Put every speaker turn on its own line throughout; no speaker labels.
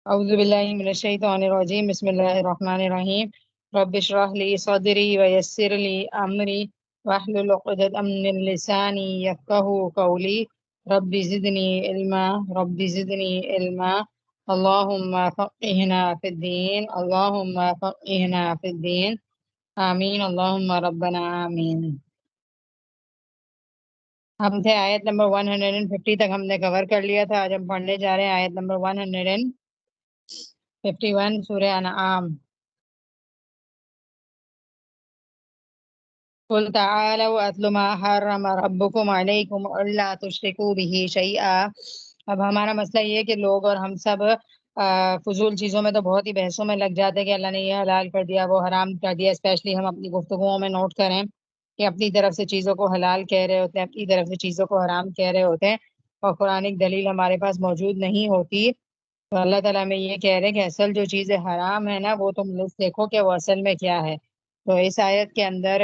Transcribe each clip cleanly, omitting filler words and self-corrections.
أعوذ بالله من الشيطان الرجيم بسم الله الرحمن الرحيم رب اشرح لي صدري ويسر لي أمري واحلل عقدة من لساني يفقهوا قولي رب زدني علما رب زدني علما اللهم فقهنا في الدين اللهم فقهنا في الدين آمين اللهم ربنا آمين۔ ہم تھے آیت نمبر 150 تک ہم نے کور کر لیا تھا۔ آج ہم پڑھنے جا رہے ہیں آیت نمبر 151 سورہ انعام۔ قل تعالوا اتل ما حرم ربكم عليكم الا تشركوا به شيئا۔ اب ہمارا مسئلہ یہ ہے کہ لوگ اور ہم سب فضول چیزوں میں تو بہت ہی بحثوں میں لگ جاتے ہیں کہ اللہ نے یہ حلال کر دیا وہ حرام کر دیا۔ اسپیشلی ہم اپنی گفتگوؤں میں نوٹ کریں کہ اپنی طرف سے چیزوں کو حلال کہہ رہے ہوتے ہیں، اپنی طرف سے چیزوں کو حرام کہہ رہے ہوتے ہیں، اور قرآن دلیل ہمارے پاس موجود نہیں ہوتی۔ تو اللہ تعالیٰ میں یہ کہہ رہے ہیں کہ اصل جو چیزیں حرام ہے نا وہ تم لوگ دیکھو کہ وہ اصل میں کیا ہے۔ تو اس آیت کے اندر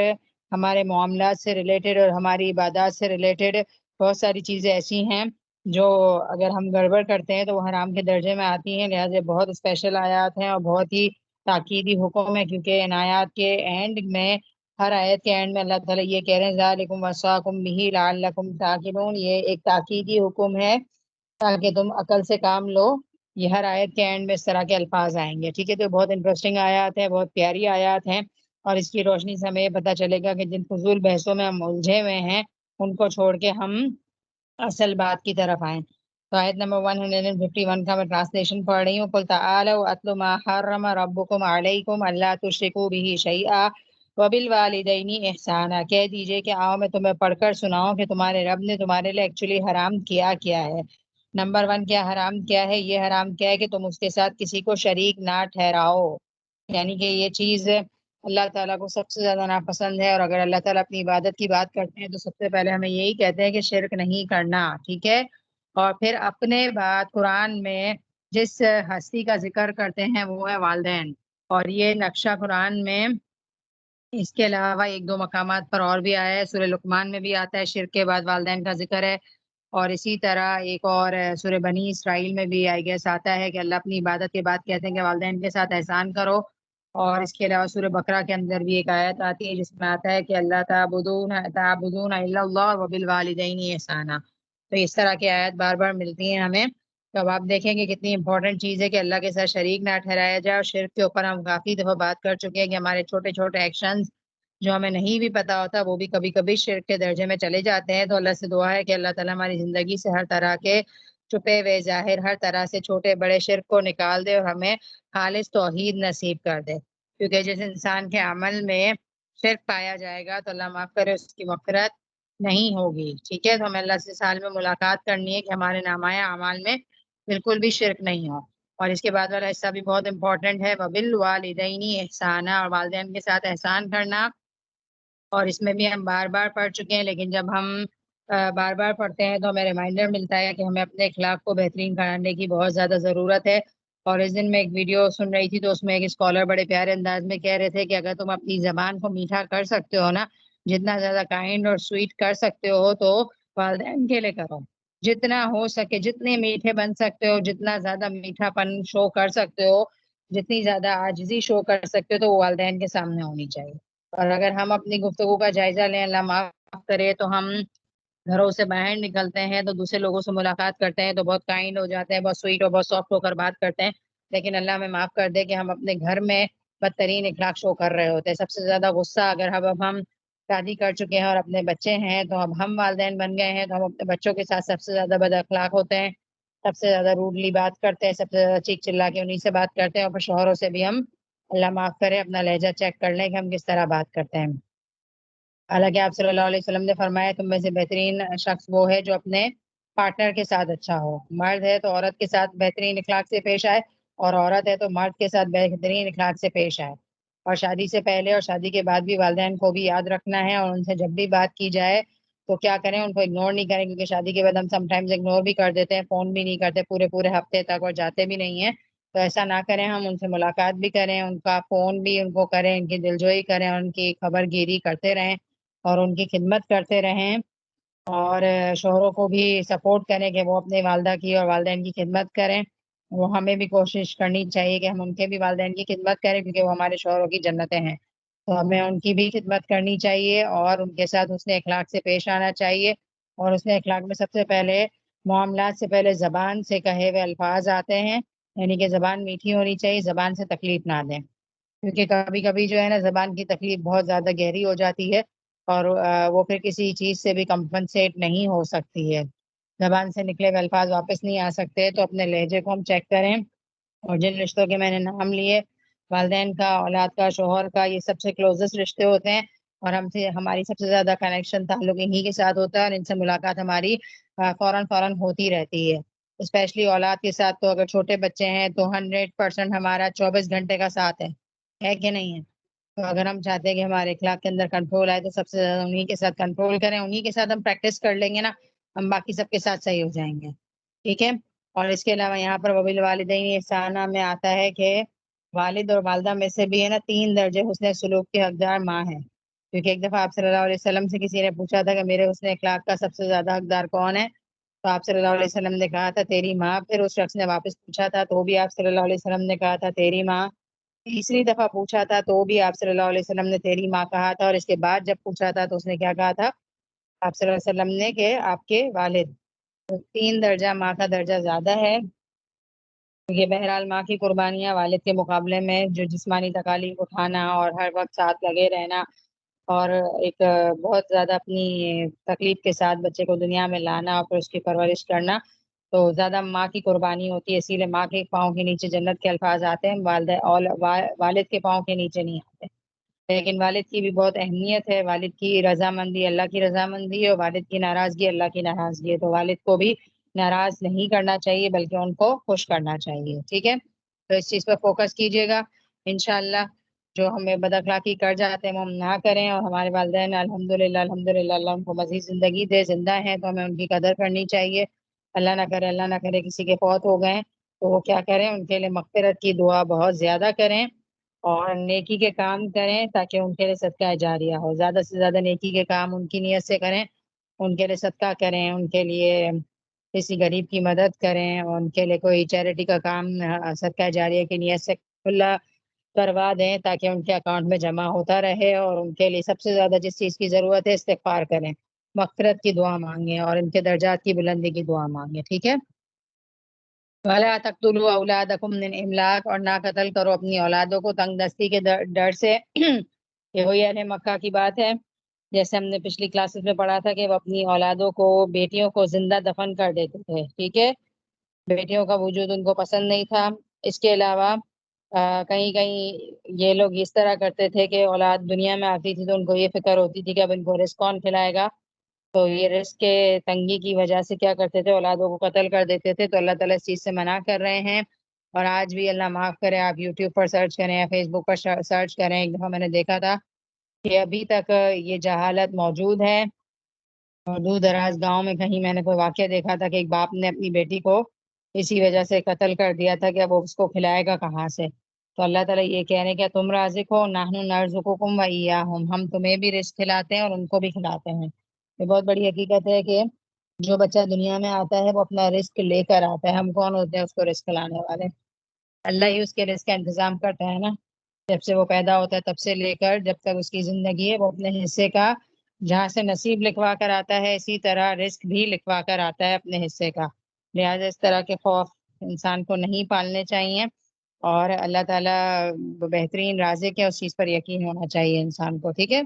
ہمارے معاملات سے ریلیٹڈ اور ہماری عبادات سے ریلیٹڈ بہت ساری چیزیں ایسی ہیں جو اگر ہم گڑبڑ کرتے ہیں تو وہ حرام کے درجے میں آتی ہیں، لہٰذا بہت اسپیشل آیات ہیں اور بہت ہی تاکیدی حکم ہے، کیونکہ ان آیات کے اینڈ میں، ہر آیت کے اینڈ میں اللہ تعالیٰ یہ کہہ رہے ہیں ذالکم وصاکم بہ لعلکم تعقلون، یہ ایک تاکیدی حکم ہے تاکہ تم عقل سے کام لو۔ یہ ہر آیت کے اینڈ میں اس طرح کے الفاظ آئیں گے، ٹھیک ہے؟ تو بہت انٹرسٹنگ آیات ہیں، بہت پیاری آیات ہیں، اور اس کی روشنی سے ہمیں یہ پتہ چلے گا کہ جن فضول بحثوں میں ہم الجھے ہوئے ہیں ان کو چھوڑ کے ہم اصل بات کی طرف آئیں۔ تو آیت نمبر 151 کا میں ٹرانسلیشن پڑھ رہی ہوں۔ قل تعالوا اتل ما حرم ربکم علیکم الا تشرکوا بہ شیئا وبالوالدین احسانا، کہہ دیجئے کہ آؤ میں تمہیں پڑھ کر سناؤں کہ تمہارے رب نے تمہارے لیے ایکچولی حرام کیا کیا ہے۔ نمبر 1 کیا حرام کیا ہے؟ یہ حرام کیا ہے کہ تم اس کے ساتھ کسی کو شریک نہ ٹھہراؤ، یعنی کہ یہ چیز اللہ تعالیٰ کو سب سے زیادہ ناپسند ہے، اور اگر اللہ تعالیٰ اپنی عبادت کی بات کرتے ہیں تو سب سے پہلے ہمیں یہی کہتے ہیں کہ شرک نہیں کرنا، ٹھیک ہے؟ اور پھر اپنے بعد قرآن میں جس ہستی کا ذکر کرتے ہیں وہ ہے والدین، اور یہ نقشہ قرآن میں اس کے علاوہ ایک دو مقامات پر اور بھی آیا ہے۔ سورہ لقمان میں بھی آتا ہے شرک کے بعد والدین کا ذکر ہے، اور اسی طرح ایک اور سورہ بنی اسرائیل میں بھی آئی گیس آتا ہے کہ اللہ اپنی عبادت کے بعد کہتے ہیں کہ والدین کے ساتھ احسان کرو۔ اور اس کے علاوہ سورہ بقرہ کے اندر بھی ایک آیت آتی ہے جس میں آتا ہے کہ اللہ تعبدون الا اللہ وبالوالدین احسانا۔ تو اس طرح کی آیت بار بار ملتی ہیں ہمیں، تو اب آپ دیکھیں کہ کتنی امپورٹنٹ چیز ہے کہ اللہ کے ساتھ شریک نہ ٹھہرایا جائے۔ اور شرک کے اوپر ہم کافی دفعہ بات کر چکے ہیں کہ ہمارے چھوٹے چھوٹے ایکشنز جو ہمیں نہیں بھی پتا ہوتا وہ بھی کبھی کبھی شرک کے درجے میں چلے جاتے ہیں۔ تو اللہ سے دعا ہے کہ اللہ تعالیٰ ہماری زندگی سے ہر طرح کے چھپے ہوئے ظاہر ہر طرح سے چھوٹے بڑے شرک کو نکال دے اور ہمیں خالص توحید نصیب کر دے، کیونکہ جس انسان کے عمل میں شرک پایا جائے گا تو اللہ معاف کرے اس کی مغفرت نہیں ہوگی، ٹھیک ہے؟ تو ہمیں اللہ سے سال میں ملاقات کرنی ہے کہ ہمارے نامۂ اعمال میں بالکل بھی شرک نہیں ہو۔ اور اس کے بعد والا حصہ بھی بہت امپورٹنٹ ہے، وبالوالدین احسانا، اور والدین کے ساتھ احسان کرنا۔ اور اس میں بھی ہم بار بار پڑھ چکے ہیں، لیکن جب ہم بار بار پڑھتے ہیں تو ہمیں ریمائنڈر ملتا ہے کہ ہمیں اپنے اخلاق کو بہترین کرنے کی بہت زیادہ ضرورت ہے۔ اور اس دن میں ایک ویڈیو سن رہی تھی تو اس میں ایک اسکالر بڑے پیارے انداز میں کہہ رہے تھے کہ اگر تم اپنی زبان کو میٹھا کر سکتے ہو نا، جتنا زیادہ کائنڈ اور سویٹ کر سکتے ہو تو والدین کے لیے کرو، جتنا ہو سکے جتنے میٹھے بن سکتے ہو، جتنا زیادہ میٹھا پن شو کر سکتے ہو، جتنی زیادہ عاجزی شو کر سکتے ہو تو وہ والدین کے سامنے ہونی چاہیے۔ اور اگر ہم اپنی گفتگو کا جائزہ لیں، اللہ معاف کرے، تو ہم گھروں سے باہر نکلتے ہیں تو دوسرے لوگوں سے ملاقات کرتے ہیں تو بہت کائنڈ ہو جاتے ہیں، بہت سویٹ اور بہت سافٹ ہو کر بات کرتے ہیں، لیکن اللہ ہمیں معاف کر دے کہ ہم اپنے گھر میں بدترین اخلاق شو کر رہے ہوتے ہیں۔ سب سے زیادہ غصہ اگر اب ہم شادی کر چکے ہیں اور اپنے بچے ہیں تو اب ہم والدین بن گئے ہیں تو ہم اپنے بچوں کے ساتھ سب سے زیادہ بد اخلاق ہوتے ہیں، سب سے زیادہ روڈلی بات کرتے ہیں، سب سے زیادہ چیخ چلا کے انہیں سے بات کرتے ہیں، اور پھر شوہروں سے بھی ہم اللہ معاف کرے اپنا لہجہ چیک کر لیں کہ ہم کس طرح بات کرتے ہیں۔ حالانکہ آپ صلی اللہ علیہ وسلم نے فرمایا تم میں سے بہترین شخص وہ ہے جو اپنے پارٹنر کے ساتھ اچھا ہو۔ مرد ہے تو عورت کے ساتھ بہترین اخلاق سے پیش آئے، اور عورت ہے تو مرد کے ساتھ بہترین اخلاق سے پیش آئے۔ اور شادی سے پہلے اور شادی کے بعد بھی والدین کو بھی یاد رکھنا ہے، اور ان سے جب بھی بات کی جائے تو کیا کریں، ان کو اگنور نہیں کریں، کیونکہ شادی کے بعد ہم سم ٹائمز اگنور بھی کر دیتے ہیں، فون بھی نہیں کرتے پورے پورے ہفتے تک اور جاتے بھی نہیں ہیں۔ تو ایسا نہ کریں، ہم ان سے ملاقات بھی کریں، ان کا فون بھی ان کو کریں، ان کی دلجوئی کریں، اور ان کی خبر گیری کرتے رہیں اور ان کی خدمت کرتے رہیں، اور شوہروں کو بھی سپورٹ کریں کہ وہ اپنے والدہ کی اور والدین کی خدمت کریں۔ وہ ہمیں بھی کوشش کرنی چاہیے کہ ہم ان کے بھی والدین کی خدمت کریں، کیونکہ وہ ہمارے شوہروں کی جنتیں ہیں، تو ہمیں ان کی بھی خدمت کرنی چاہیے اور ان کے ساتھ حسن اخلاق سے پیش آنا چاہیے۔ اور حسن اخلاق میں سب سے پہلے معاملات سے پہلے زبان سے کہے ہوئے الفاظ آتے ہیں، یعنی کہ زبان میٹھی ہونی چاہیے، زبان سے تکلیف نہ دیں، کیونکہ کبھی کبھی جو ہے نا زبان کی تکلیف بہت زیادہ گہری ہو جاتی ہے اور وہ پھر کسی چیز سے بھی کمپنسیٹ نہیں ہو سکتی ہے، زبان سے نکلے ہوئے الفاظ واپس نہیں آ سکتے۔ تو اپنے لہجے کو ہم چیک کریں، اور جن رشتوں کے میں نے نام لیے، والدین کا، اولاد کا، شوہر کا، یہ سب سے کلوزسٹ رشتے ہوتے ہیں اور ہم سے ہماری سب سے زیادہ کنیکشن تعلق انہی کے ساتھ ہوتا ہے، اور ان سے ملاقات ہماری فوراً ہوتی رہتی ہے۔ اسپیشلی اولاد کے ساتھ تو اگر چھوٹے بچے ہیں تو 100% ہمارا 24 گھنٹے کا ساتھ ہے کہ نہیں ہے؟ تو اگر ہم چاہتے ہیں کہ ہمارے اخلاق کے اندر کنٹرول آئے تو سب سے زیادہ انہی کے ساتھ کنٹرول کریں، انہی کے ساتھ ہم پریکٹس کر لیں گے نا، ہم باقی سب کے ساتھ صحیح ہو جائیں گے، ٹھیک ہے؟ اور اس کے علاوہ یہاں پر وبالوالدین احسانہ میں آتا ہے کہ والد اور والدہ میں سے بھی ہے نا 3 درجے حسن سلوک کے حقدار ماں ہے، کیونکہ ایک دفعہ آپ صلی اللہ علیہ وسلم سے کسی نے پوچھا تھا کہ میرے حسن اخلاق کا سب سے زیادہ حقدار کون ہے، تو آپ صلی اللہ علیہ وسلم نے کہا تھا تیری ماں، پھر اس شخص نے واپس پوچھا تھا تو بھی آپ صلی اللہ علیہ وسلم نے کہا تھا تیری ماں، تیسری دفعہ پوچھا تھا تو بھی آپ صلی اللہ علیہ وسلم نے تیری ماں کہا تھا، اور اس کے بعد جب پوچھا تھا تو اس نے کیا کہا تھا آپ صلی اللہ علیہ وسلم نے کہ آپ کے والد، تو 3 درجہ ماں کا درجہ زیادہ ہے، یہ بہرحال ماں کی قربانیاں والد کے مقابلے میں جو جسمانی تکالیف اٹھانا اور ہر وقت ساتھ لگے رہنا اور ایک بہت زیادہ اپنی تکلیف کے ساتھ بچے کو دنیا میں لانا اور پھر اس کی پرورش کرنا، تو زیادہ ماں کی قربانی ہوتی ہے، اسی لیے ماں کے پاؤں کے نیچے جنت کے الفاظ آتے ہیں، والد کے پاؤں کے نیچے نہیں آتے، لیکن والد کی بھی بہت اہمیت ہے، والد کی رضامندی اللہ کی رضامندی ہے اور والد کی ناراضگی اللہ کی ناراضگی ہے، تو والد کو بھی ناراض نہیں کرنا چاہیے بلکہ ان کو خوش کرنا چاہیے، ٹھیک ہے؟ تو اس چیز پر فوکس کیجیے گا انشاءاللہ، جو ہمیں بد اخلاقی کر جاتے ہیں وہ ہم نہ کریں، اور ہمارے والدین الحمدللہ اللہ ان کو مزید زندگی دے، زندہ ہیں تو ہمیں ان کی قدر کرنی چاہیے، اللہ نہ کرے کسی کے فوت ہو گئے تو وہ کیا کریں، ان کے لیے مغفرت کی دعا بہت زیادہ کریں اور نیکی کے کام کریں تاکہ ان کے لیے صدقہ جاریہ ہو، زیادہ سے زیادہ نیکی کے کام ان کی نیت سے کریں، ان کے لیے صدقہ کریں، ان کے لیے کسی غریب کی مدد کریں، اور ان کے لیے کوئی چیریٹی کا کام صدقہ جاریہ کی نیت سے کھلا کروا دیں تاکہ ان کے اکاؤنٹ میں جمع ہوتا رہے، اور ان کے لیے سب سے زیادہ جس چیز کی ضرورت ہے استغفار کریں، مغفرت کی دعا مانگیں اور ان کے درجات کی بلندی کی دعا مانگیں، ٹھیک ہے؟ وَلَا تَقْتُلُوا أَوْلَادَكُمْ مِنْ إِمْلَاقٍ، اور نہ قتل کرو اپنی اولادوں کو تنگ دستی کے ڈر سے، یہ وہی اہل مکہ کی بات ہے، جیسے ہم نے پچھلی کلاسز میں پڑھا تھا کہ وہ اپنی اولادوں کو، بیٹیوں کو زندہ دفن کر دیتے تھے، ٹھیک ہے؟ بیٹیوں کا وجود ان کو پسند نہیں تھا۔ اس کے علاوہ کہیں کہیں یہ لوگ اس طرح کرتے تھے کہ اولاد دنیا میں آتی تھی تو ان کو یہ فکر ہوتی تھی کہ اب ان کو رزق کون کھلائے گا، تو یہ رزق کے تنگی کی وجہ سے کیا کرتے تھے، اولادوں کو قتل کر دیتے تھے، تو اللہ تعالیٰ اس چیز سے منع کر رہے ہیں، اور آج بھی اللہ معاف کرے، آپ یوٹیوب پر سرچ کریں یا فیس بک پر سرچ کریں، ایک دفعہ میں نے دیکھا تھا کہ ابھی تک یہ جہالت موجود ہے، اور دور دراز گاؤں میں کہیں میں نے کوئی واقعہ دیکھا تھا کہ ایک باپ نے اپنی بیٹی کو اسی وجہ سے قتل کر دیا تھا کہ اب وہ اس کو کھلائے گا کہاں سے، تو اللہ تعالیٰ یہ کہہ رہے ہیں کہ تم رازق ہو، نحن نرزقکم و ایاہم، ہم تمہیں بھی رزق کھلاتے ہیں اور ان کو بھی کھلاتے ہیں، یہ بہت بڑی حقیقت ہے کہ جو بچہ دنیا میں آتا ہے وہ اپنا رزق لے کر آتا ہے، ہم کون ہوتے ہیں اس کو رزق لانے والے، اللہ ہی اس کے رزق کا انتظام کرتا ہے نا، جب سے وہ پیدا ہوتا ہے تب سے لے کر جب تک اس کی زندگی ہے، وہ اپنے حصے کا جہاں سے نصیب لکھوا کر آتا ہے اسی طرح رزق بھی لکھوا کر آتا ہے اپنے حصے کا، لہٰذا اس طرح کے خوف انسان کو نہیں پالنے چاہیے، اور اللہ تعالیٰ بہترین رازق ہے، اس چیز پر یقین ہونا چاہیے انسان کو، ٹھیک ہے؟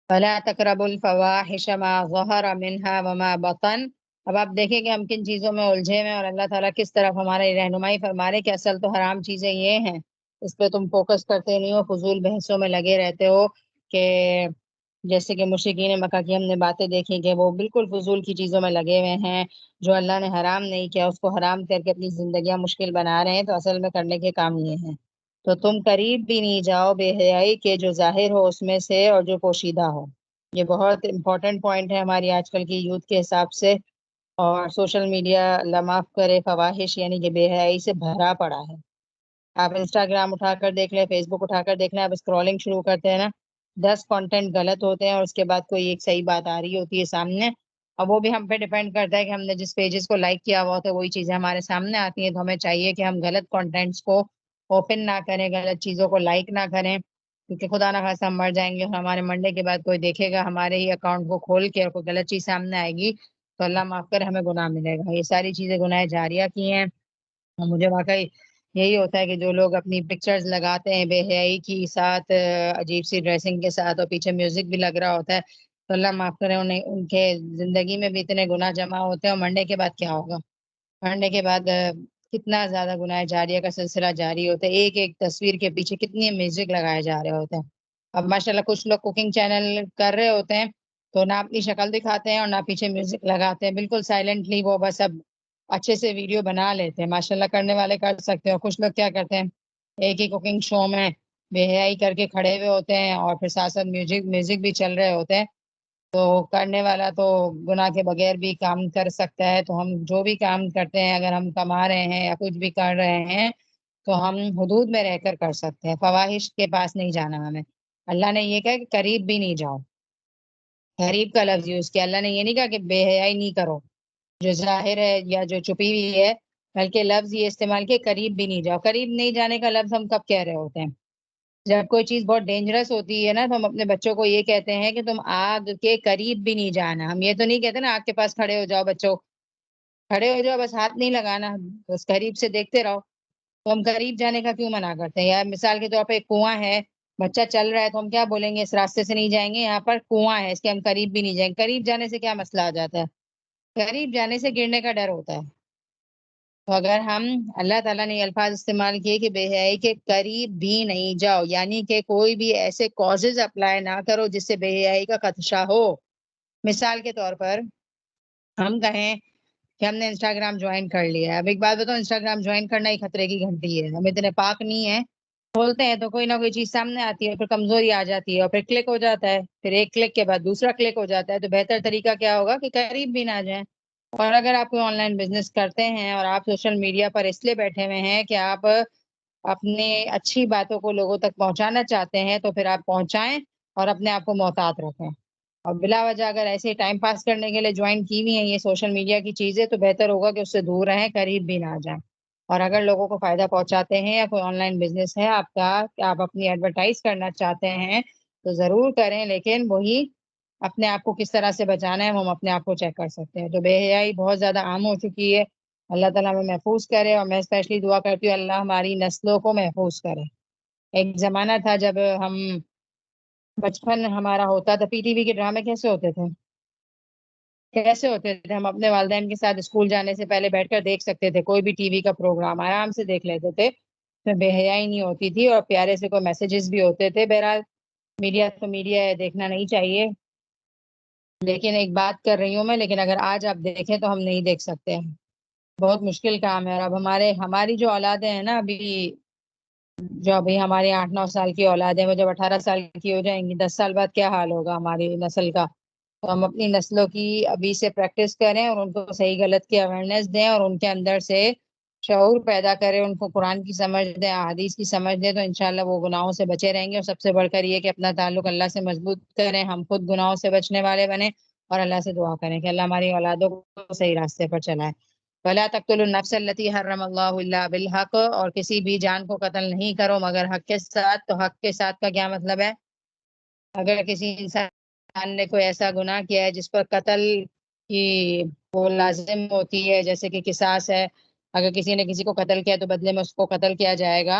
فَلَا تَقْرَبُوا الْفَوَاحِشَ مَا ظَهَرَ مِنْهَا وَمَا بَطَنَ، اب آپ دیکھیں کہ ہم کن چیزوں میں الجھے ہوئے ہیں اور اللہ تعالیٰ کس طرف ہمارے رہنمائی فرما رہے کہ اصل تو حرام چیزیں یہ ہیں، اس پہ تم فوکس کرتے نہیں ہو، فضول بحثوں میں لگے رہتے ہو، کہ جیسے کہ مشرکین مکہ کی ہم نے باتیں دیکھی کہ وہ بالکل فضول کی چیزوں میں لگے ہوئے ہیں، جو اللہ نے حرام نہیں کیا اس کو حرام کر کے اپنی زندگیاں مشکل بنا رہے ہیں، تو اصل میں کرنے کے کام یہ ہیں، تو تم قریب بھی نہیں جاؤ بے حیائی کے، جو ظاہر ہو اس میں سے اور جو پوشیدہ ہو، یہ بہت امپورٹنٹ پوائنٹ ہے ہماری آج کل کی یوتھ کے حساب سے، اور سوشل میڈیا اللہ معاف کرے فواحش یعنی کہ بے حیائی سے بھرا پڑا ہے، آپ انسٹاگرام اٹھا کر دیکھ لیں، فیس بک اٹھا کر دیکھ لیں، آپ اسکرولنگ شروع کرتے ہیں نا، 10 کانٹینٹ غلط ہوتے ہیں اور اس کے بعد کوئی ایک صحیح بات آ رہی ہوتی ہے سامنے، اب وہ بھی ہم پہ ڈیپینڈ کرتا ہے کہ ہم نے جس پیجز کو لائک کیا ہوا ہوتا ہے وہی چیزیں ہمارے سامنے آتی ہیں. تو ہمیں چاہیے کہ ہم غلط کانٹینٹس کو اوپن نہ کریں, غلط چیزوں کو لائک نہ کریں, کیونکہ خدا نہ خواستہ ہم مر جائیں گے اور ہمارے مرنے کے بعد کوئی دیکھے گا ہمارے ہی اکاؤنٹ کو کھول کے اور کوئی غلط چیز سامنے آئے گی تو اللہ معاف کرے ہمیں گناہ ملے گا. یہ ساری چیزیں گناہ جاریہ کی ہیں. اور مجھے واقعی یہی ہوتا ہے کہ جو لوگ اپنی پکچرز لگاتے ہیں بے حیائی کی ساتھ, عجیب سی ڈریسنگ کے ساتھ, اور پیچھے میوزک بھی لگ رہا ہوتا ہے, تو اللہ معاف کرے انہیں, ان کے زندگی میں بھی اتنے گناہ جمع ہوتے ہیں, اور مرنے کے بعد کیا ہوگا؟ مرنے کے بعد کتنا زیادہ گناہ جاریہ کا سلسلہ جاری ہوتا ہے. ایک ایک تصویر کے پیچھے کتنی میوزک لگائے جا رہے ہوتے ہیں. اب ماشاءاللہ کچھ لوگ کوکنگ چینل کر رہے ہوتے ہیں تو نہ اپنی شکل دکھاتے ہیں اور نہ پیچھے میوزک لگاتے ہیں, بالکل سائلنٹلی وہ بس اب اچھے سے ویڈیو بنا لیتے ہیں. ماشاءاللہ کرنے والے کر سکتے ہیں. اور کچھ لوگ کیا کرتے ہیں, ایک ہی کوکنگ شو میں بے حیائی کر کے کھڑے ہوئے ہوتے ہیں اور پھر ساتھ ساتھ میوزک بھی چل رہے ہوتے ہیں. تو کرنے والا تو گناہ کے بغیر بھی کام کر سکتا ہے. تو ہم جو بھی کام کرتے ہیں, اگر ہم کما رہے ہیں یا کچھ بھی کر رہے ہیں, تو ہم حدود میں رہ کر کر سکتے ہیں. فواہش کے پاس نہیں جانا ہمیں. اللہ نے یہ کہا کہ قریب بھی نہیں جاؤ. قریب کا لفظ یوز کیا. اللہ نے یہ نہیں کہا کہ بے حیائی نہیں کرو جو ظاہر ہے یا جو چھپی ہوئی ہے, بلکہ لفظ یہ استعمال کیا, قریب بھی نہیں جاؤ. قریب نہیں جانے کا لفظ ہم کب کہہ رہے ہوتے ہیں؟ جب کوئی چیز بہت ڈینجرس ہوتی ہے نا, تو ہم اپنے بچوں کو یہ کہتے ہیں کہ تم آگ کے قریب بھی نہیں جانا. ہم یہ تو نہیں کہتے نا آگ کے پاس کھڑے ہو جاؤ, بچوں کھڑے ہو جاؤ, بس ہاتھ نہیں لگانا, بس قریب سے دیکھتے رہو. تو ہم قریب جانے کا کیوں منع کرتے ہیں؟ یا مثال کے طور پہ ایک کنواں ہے, بچہ چل رہا ہے, تو ہم کیا بولیں گے, اس راستے سے نہیں جائیں گے, یہاں پر کنواں ہے, اس کے ہم قریب بھی نہیں جائیں گے. قریب جانے سے کیا مسئلہ آ جاتا ہے؟ قریب جانے سے گرنے کا ڈر ہوتا ہے. تو اگر ہم, اللہ تعالیٰ نے یہ الفاظ استعمال کیے کہ بے حیائی کے قریب بھی نہیں جاؤ, یعنی کہ کوئی بھی ایسے کازز اپلائی نہ کرو جس سے بے حیائی کا خدشہ ہو. مثال کے طور پر ہم کہیں کہ ہم نے انسٹاگرام جوائن کر لیا ہے. اب ایک بات بتاؤ, انسٹاگرام جوائن کرنا ہی خطرے کی گھنٹی ہے. ہم اتنے پاک نہیں ہے, کھولتے ہیں تو کوئی نہ کوئی چیز سامنے آتی ہے, پھر کمزوری آ جاتی ہے, اور پھر کلک ہو جاتا ہے, پھر ایک کلک کے بعد دوسرا کلک ہو جاتا ہے. تو بہتر طریقہ کیا ہوگا کہ قریب بھی نہ جائیں. اور اگر آپ کوئی آن لائن بزنس کرتے ہیں اور آپ سوشل میڈیا پر اس لیے بیٹھے ہوئے ہیں کہ آپ اپنے اچھی باتوں کو لوگوں تک پہنچانا چاہتے ہیں, تو پھر آپ پہنچائیں اور اپنے آپ کو محتاط رکھیں. اور بلا وجہ اگر ایسے ٹائم پاس کرنے کے لیے جوائن کی ہوئی ہیں یہ سوشل میڈیا کی چیزیں, تو بہتر ہوگا کہ اس سے دور رہیں, قریب بھی نہ جائیں. اور اگر لوگوں کو فائدہ پہنچاتے ہیں, یا کوئی آن لائن بزنس ہے آپ کا کہ آپ اپنی ایڈورٹائز کرنا چاہتے ہیں, تو ضرور کریں, لیکن وہی اپنے آپ کو کس طرح سے بچانا ہے وہ ہم اپنے آپ کو چیک کر سکتے ہیں. تو بے حیائی بہت زیادہ عام ہو چکی ہے. اللہ تعالیٰ ہمیں محفوظ کرے, اور میں اسپیشلی دعا کرتی ہوں اللہ ہماری نسلوں کو محفوظ کرے. ایک زمانہ تھا جب ہم, بچپن ہمارا ہوتا تھا, پی ٹی وی کے ڈرامے کیسے ہوتے تھے, کیسے ہوتے تھے, ہم اپنے والدین کے ساتھ اسکول جانے سے پہلے بیٹھ کر دیکھ سکتے تھے. کوئی بھی ٹی وی کا پروگرام آرام سے دیکھ لیتے تھے, اس میں بے حیائی نہیں ہوتی تھی, اور پیارے سے کوئی میسیجز بھی ہوتے تھے. بہرحال میڈیا تو میڈیا ہے, دیکھنا نہیں چاہیے. لیکن ایک بات کر رہی ہوں میں, لیکن اگر آج آپ دیکھیں تو ہم نہیں دیکھ سکتے. بہت مشکل کام ہے. اور اب ہماری جو اولادیں ہیں نا, ابھی جو ابھی ہماری 8-9 سال کی اولاد ہے, وہ جب 18 سال کی ہو جائیں گی, 10 سال بعد کیا حال ہوگا ہماری نسل کا. تو ہم اپنی نسلوں کی ابھی سے پریکٹس کریں, اور ان کو صحیح غلط کی اویئرنیس دیں, اور ان کے اندر سے شعور پیدا کریں, ان کو قرآن کی سمجھ دیں, احادیث کی سمجھ دیں, تو انشاءاللہ وہ گناہوں سے بچے رہیں گے. اور سب سے بڑھ کر یہ کہ اپنا تعلق اللہ سے مضبوط کریں, ہم خود گناہوں سے بچنے والے بنیں, اور اللہ سے دعا کریں کہ اللہ ہماری اولادوں کو صحیح راستے پر چلائے. وَلَا تَقْتُلُوا النَّفْسَ الَّتِي حَرَّمَ اللَّهُ إِلَّا بِالْحَقِّ, اور کسی بھی جان کو قتل نہیں کرو مگر حق کے ساتھ. تو حق کے ساتھ کا کیا مطلب ہے؟ اگر کسی انسان نے کوئی ایسا گناہ کیا ہے جس پر قتل کی وہ لازم ہوتی ہے, جیسے کہ قصاص ہے, اگر کسی نے کسی کو قتل کیا تو بدلے میں اس کو قتل کیا جائے گا,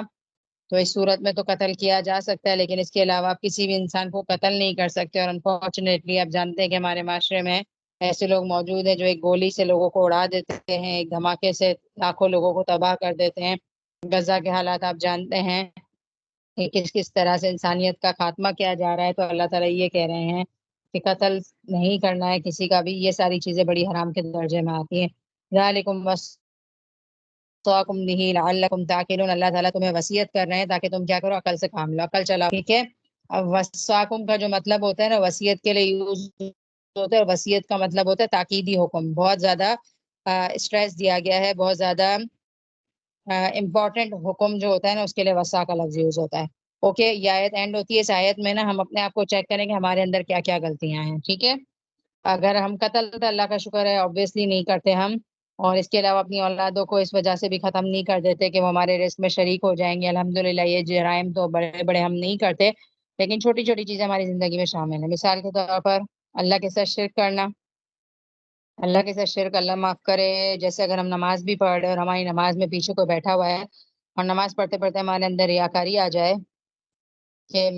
تو اس صورت میں تو قتل کیا جا سکتا ہے. لیکن اس کے علاوہ آپ کسی بھی انسان کو قتل نہیں کر سکتے. اور انفارچونیٹلی آپ جانتے ہیں کہ ہمارے معاشرے میں ایسے لوگ موجود ہیں جو ایک گولی سے لوگوں کو اڑا دیتے ہیں, ایک دھماکے سے لاکھوں لوگوں کو تباہ کر دیتے ہیں. غزہ کے حالات آپ جانتے ہیں کہ کس کس طرح سے انسانیت کا خاتمہ کیا جا رہا ہے. تو اللہ تعالیٰ یہ کہہ رہے ہیں کہ قتل نہیں کرنا ہے کسی کا بھی. یہ ساری چیزیں بڑی حرام کے درجے میں آتی ہیں. ذالکم وصاکم بہ لعلکم تعقلون, اللہ تعالیٰ تمہیں وصیت کر رہے ہیں تاکہ تم کیا کرو, عقل سے کام لو, عقل چلاؤ. ٹھیک ہے. اب وصاکم کا جو مطلب ہوتا ہے نا, وصیت کے لیے یوز ہوتا ہے. وصیت کا مطلب ہوتا ہے تاکیدی حکم, بہت زیادہ اسٹریس دیا گیا ہے, بہت زیادہ امپورٹنٹ حکم جو ہوتا ہے نا, اس کے لیے وصا کا لفظ یوز ہوتا ہے. اوکے, یہ آیت اینڈ ہوتی ہے. اس آیت میں نا ہم اپنے آپ کو چیک کریں کہ ہمارے اندر کیا کیا غلطیاں ہیں. ٹھیک ہے. اگر ہم قتل تو اللہ کا شکر ہے obviously نہیں کرتے ہم، اور اس کے علاوہ اپنی اولادوں کو اس وجہ سے بھی ختم نہیں کر دیتے کہ وہ ہمارے رزق میں شریک ہو جائیں گے، الحمدللہ یہ جرائم تو بڑے بڑے ہم نہیں کرتے، لیکن چھوٹی چھوٹی چیزیں ہماری زندگی میں شامل ہیں۔ مثال کے طور پر اللہ کے ساتھ شرک کرنا، اللہ کے ساتھ شرک اللہ معاف کرے، جیسے اگر ہم نماز بھی پڑھ رہے اور ہماری نماز میں پیچھے کوئی بیٹھا ہوا ہے اور نماز پڑھتے پڑھتے ہمارے اندر ریاکاری آ جائے کہ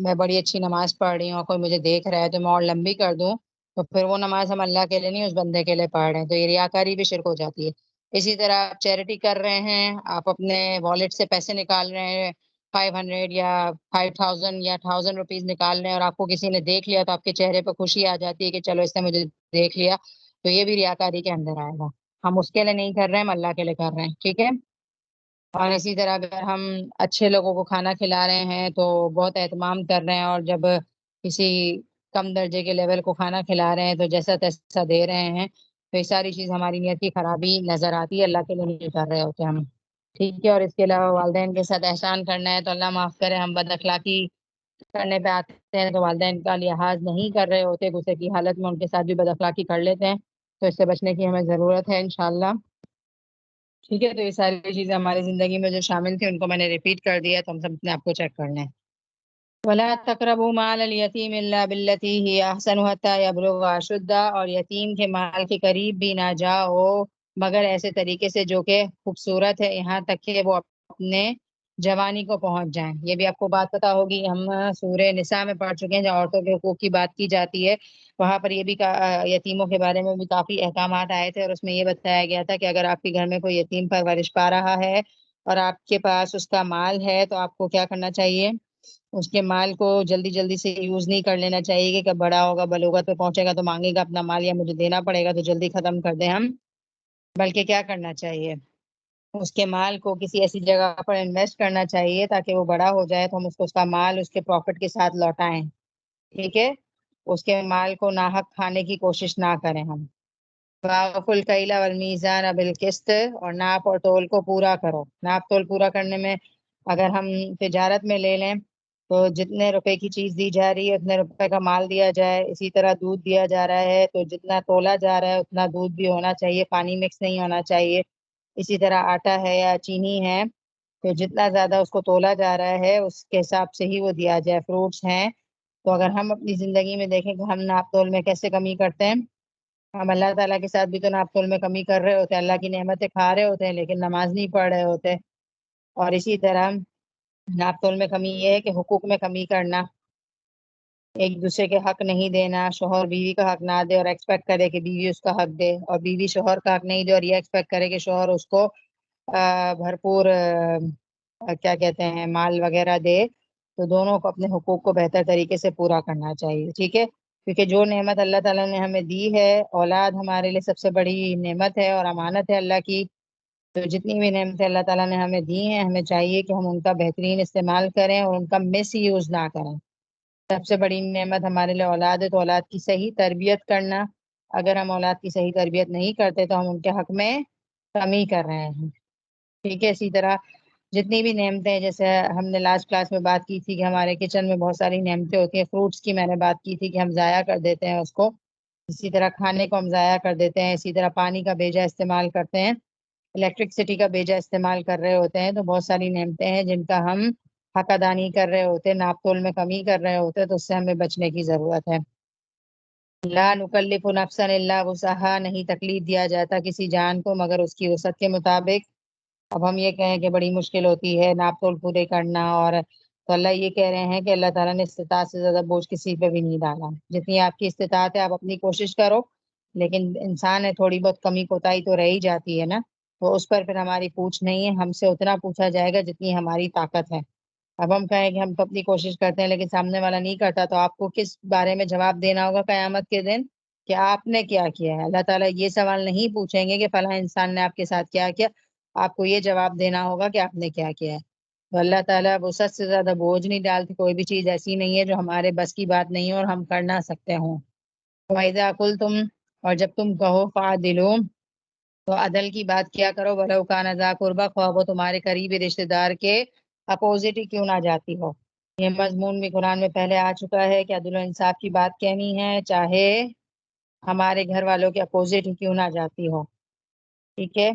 میں بڑی اچھی نماز پڑھ رہی ہوں اور کوئی مجھے دیکھ رہا ہے تو میں اور لمبی کر دوں، تو پھر وہ نماز ہم اللہ کے لیے نہیں اس بندے کے لیے پڑھ رہے ہیں، تو یہ ریاکاری بھی شرک ہو جاتی ہے۔ اسی طرح آپ چیریٹی کر رہے ہیں، آپ اپنے والیٹ سے پیسے نکال رہے ہیں 500 یا 5000 یا 1000 روپیز نکال رہے ہیں، اور آپ کو کسی نے دیکھ لیا تو آپ کے چہرے پہ خوشی آ جاتی ہے کہ چلو اس نے مجھے دیکھ لیا، تو یہ بھی ریاکاری کے اندر آئے گا۔ ہم اس کے لیے نہیں کر رہے ہیں، ہم اللہ کے لیے کر رہے ہیں، ٹھیک ہے۔ اور اسی طرح اگر ہم اچھے لوگوں کو کھانا کھلا رہے ہیں تو بہت اہتمام کر رہے ہیں، اور جب کسی کم درجے کے لیول کو کھانا کھلا رہے ہیں تو جیسا تیسا دے رہے ہیں، تو یہ ساری چیز ہماری نیت کی خرابی نظر آتی ہے، اللہ کے لیے نہیں کر رہے ہوتے ہم، ٹھیک ہے۔ اور اس کے علاوہ والدین کے ساتھ احسان کرنا ہے تو اللہ معاف کرے ہم بد اخلاقی کرنے پہ آتے ہیں تو والدین کا لحاظ نہیں کر رہے ہوتے، غصے کی حالت میں ان کے ساتھ بھی بد اخلاقی کر لیتے ہیں، تو اس سے بچنے کی ہمیں ضرورت ہے انشاءاللہ، ٹھیک ہے۔ تو یہ ساری چیزیں ہماری زندگی میں جو شامل تھی ان کو میں نے ریپیٹ کر دیا، تو ہم سب اپنے آپ کو چیک کر لیں۔ وَلَا تَقْرَبُوا مَالَ الْيَتِيمِ إِلَّا بِالَّتِي هِيَ أَحْسَنُ حَتَّى يَبْلُغَ أَشُدَّهُ، اور یتیم کے مال کے قریب بھی نہ جاؤ مگر ایسے طریقے سے جو کہ خوبصورت ہے، یہاں تک کہ وہ اپنے جوانی کو پہنچ جائیں۔ یہ بھی آپ کو بات پتہ ہوگی، ہم سورہ نساء میں پڑھ چکے ہیں جہاں عورتوں کے حقوق کی بات کی جاتی ہے، وہاں پر یہ بھی یتیموں کے بارے میں بھی کافی احکامات آئے تھے، اور اس میں یہ بتایا گیا تھا کہ اگر آپ کے گھر میں کوئی یتیم پرورش پا رہا ہے اور آپ کے پاس اس کا مال ہے تو آپ کو کیا کرنا چاہیے، اس کے مال کو جلدی جلدی سے یوز نہیں کر لینا چاہیے کہ کب بڑا ہوگا بلوغت پہ پہنچے گا تو مانگے گا اپنا مال یا مجھے دینا پڑے گا تو جلدی ختم کر دیں ہم، بلکہ کیا کرنا چاہیے، اس کے مال کو کسی ایسی جگہ پر انویسٹ کرنا چاہیے تاکہ وہ بڑا ہو جائے تو ہم اس کو اس کا مال اس کے پروفٹ کے ساتھ لوٹائیں، ٹھیک ہے۔ اس کے مال کو ناحق کھانے کی کوشش نہ کریں ہم۔ وَأَوْفُوا الْكَيْلَ وَالْمِيزَانَ بِالْقِسْطِ، اور ناپ اور تول کو پورا کرو۔ ناپ تول پورا کرنے میں اگر ہم تجارت میں لے لیں تو جتنے روپے کی چیز دی جا رہی ہے اتنے روپے کا مال دیا جائے، اسی طرح دودھ دیا جا رہا ہے تو جتنا تولا جا رہا ہے اتنا دودھ بھی ہونا چاہیے، پانی مکس نہیں ہونا چاہیے۔ اسی طرح آٹا ہے یا چینی ہے تو جتنا زیادہ اس کو تولا جا رہا ہے اس کے حساب سے ہی وہ دیا جائے۔ فروٹس ہیں تو اگر ہم اپنی زندگی میں دیکھیں کہ ہم ناپ تول میں کیسے کمی کرتے ہیں، ہم اللہ تعالیٰ کے ساتھ بھی تو ناپ تول میں کمی کر رہے ہوتے ہیں، اللہ کی نعمتیں کھا رہے ہوتے ہیں لیکن نماز نہیں پڑھ رہے ہوتے۔ اور اسی طرح ناپ تول میں کمی یہ ہے کہ حقوق میں کمی کرنا، ایک دوسرے کے حق نہیں دینا، شوہر بیوی کا حق نہ دے اور ایکسپیکٹ کرے کہ بیوی اس کا حق دے، اور بیوی شوہر کا حق نہیں دے اور یہ ایکسپیکٹ کرے کہ شوہر اس کو بھرپور کیا کہتے ہیں مال وغیرہ دے، تو دونوں کو اپنے حقوق کو بہتر طریقے سے پورا کرنا چاہیے، ٹھیک ہے۔ کیونکہ جو نعمت اللہ تعالیٰ نے ہمیں دی ہے، اولاد ہمارے لیے سب سے بڑی نعمت ہے اور امانت ہے اللہ کی، تو جتنی بھی نعمتیں اللہ تعالیٰ نے ہمیں دی ہیں ہمیں چاہیے کہ ہم ان کا بہترین استعمال کریں اور ان کا مس یوز نہ کریں۔ سب سے بڑی نعمت ہمارے لیے اولاد ہے، تو اولاد کی صحیح تربیت کرنا، اگر ہم اولاد کی صحیح تربیت نہیں کرتے تو ہم ان کے حق میں کمی کر رہے ہیں، ٹھیک ہے۔ اسی طرح جتنی بھی نعمتیں، جیسے ہم نے لاسٹ کلاس میں بات کی تھی کہ ہمارے کچن میں بہت ساری نعمتیں ہوتی ہیں، فروٹس کی میں نے بات کی تھی کہ ہم ضائع کر دیتے ہیں اس کو، اسی طرح کھانے کو ہم ضائع کر دیتے ہیں، اسی طرح پانی کا بیجا استعمال کرتے ہیں، الیکٹرکسٹی کا بیجا استعمال کر رہے ہوتے ہیں، تو بہت ساری نعمتیں ہیں جن کا ہم حق ادا نہیں کر رہے ہوتے، ناپ تول میں کمی کر رہے ہوتے، تو اس سے ہمیں بچنے کی ضرورت ہے۔ لا نکلف نفسا الا وسعها، نہیں تکلیف دیا جاتا کسی جان کو مگر اس کی وسعت کے مطابق۔ اب ہم یہ کہیں کہ بڑی مشکل ہوتی ہے ناپ تول پورے کرنا، اور تو اللہ یہ کہہ رہے ہیں کہ اللہ تعالیٰ نے استطاعت سے زیادہ بوجھ کسی پہ بھی نہیں ڈالا، جتنی آپ کی استطاعت ہے آپ اپنی کوشش کرو، لیکن انسان ہے تھوڑی بہت کمی کوتاہی تو رہ ہی جاتی ہے نا، تو اس پر پھر ہماری پوچھ نہیں ہے، ہم سے اتنا پوچھا جائے گا جتنی ہماری طاقت ہے۔ اب ہم کہیں کہ ہم تو اپنی کوشش کرتے ہیں لیکن سامنے والا نہیں کرتا، تو آپ کو کس بارے میں جواب دینا ہوگا قیامت کے دن کہ آپ نے کیا کیا ہے؟ اللہ تعالیٰ یہ سوال نہیں پوچھیں گے کہ فلاں انسان نے آپ کے ساتھ کیا کیا، آپ کو یہ جواب دینا ہوگا کہ آپ نے کیا کیا ہے۔ تو اللہ تعالیٰ وسعت سے زیادہ بوجھ نہیں ڈالتی، کوئی بھی چیز ایسی نہیں ہے جو ہمارے بس کی بات نہیں ہے اور ہم کر نہ سکتے ہوں۔ وَإِذَا قُلْتُمْ، اور جب تم کہو فَعْدِلُوا، تو عدل کی بات کیا کرو، وَلَوْ كَانَ ذَا قُرْبَىٰ، خواہ وہ تمہارے قریبی رشتہ دار کے اپوزٹ ہی کیوں نہ جاتی ہو۔ یہ مضمون بھی قرآن میں پہلے آ چکا ہے کہ عدل و انصاف کی بات کہنی ہے، چاہے ہمارے گھر والوں کے اپوزٹ ہی کیوں نہ جاتی ہو. ٹھیک ہے.